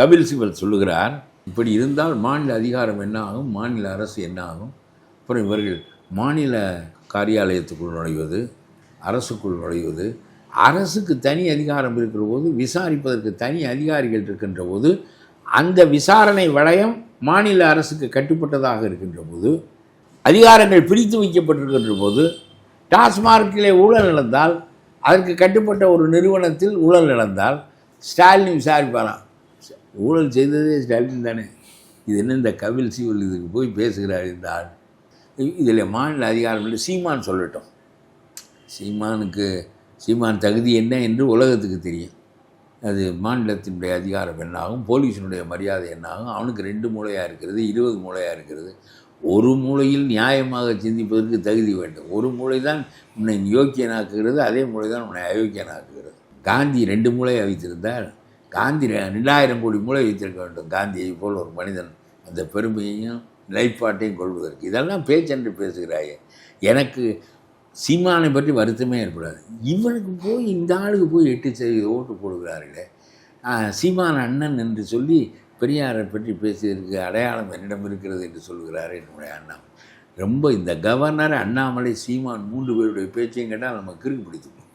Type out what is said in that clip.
கபில் சிபல் சொல்லுகிறார், இப்படி இருந்தால் மாநில அதிகாரம் என்ன ஆகும், மாநில அரசு என்ன ஆகும், அப்புறம் இவர்கள் மாநில காரியாலயத்துக்குள் நுழைவது, அரசுக்குள் நுழைவது, அரசுக்கு தனி அதிகாரம் இருக்கிற போது, விசாரிப்பதற்கு தனி அதிகாரிகள் இருக்கின்ற போது, அந்த விசாரணை வளையம் மாநில அரசுக்கு கட்டுப்பட்டதாக இருக்கின்ற போது, அதிகாரங்கள் பிரித்து வைக்கப்பட்டிருக்கின்ற போது, டாஸ்மார்க்கிலே ஊழல் நடந்தால், அதற்கு கட்டுப்பட்ட ஒரு நிறுவனத்தில் ஊழல் நடந்தால் ஸ்டாலின் விசாரிப்பாராம். ஊழல் செய்ததே ஸ்டாலின் தானே. இது என்ன இந்த கபில் சிபல் இதுக்கு போய் பேசுகிறார் இந்த ஆள். இதில் மாநில அதிகாரம் இல்லை. சீமான் சொல்லட்டும். சீமான் தகுதி என்ன என்று உலகத்துக்கு தெரியும். அது மாநிலத்தினுடைய அதிகாரம் என்னாகும், போலீஸினுடைய மரியாதை என்னாகும். அவனுக்கு 2 மூளையாக இருக்கிறது, 20 மூளையாக இருக்கிறது. ஒரு மூளையில் நியாயமாக சிந்திப்பதற்கு தகுதி வேண்டும். ஒரு மூளை தான் உன்னை யோக்கியனாக்குகிறது, அதே மூளை தான் உன்னை அயோக்கியனாக்குகிறது. காந்தி 2 மூளையை வைத்திருந்தால் காந்தி 2000 கோடி மூளை வைத்திருக்க வேண்டும். காந்தியை போல் ஒரு மனிதன் அந்த பெருமையையும் நிலைப்பாட்டையும் கொள்வதற்கு. இதெல்லாம் பேச்சென்று பேசுகிறாயே. எனக்கு சீமானை பற்றி வருத்தமே ஏற்படாது. இவனுக்கு போய் இந்த ஆளுக்கு போய் 8% ஓட்டு போடுகிறார்களே. சீமான் அண்ணன் என்று சொல்லி பெரியாரை பற்றி பேசியதற்கு அடையாளம் என்னிடம் இருக்கிறது என்று சொல்கிறார் என்னுடைய அண்ணா. ரொம்ப இந்த கவர்னர், அண்ணாமலை, சீமான் 3 பேருடைய பேச்சையும் கேட்டால் நம்ம கிறுக்கு பிடித்துப்போம்.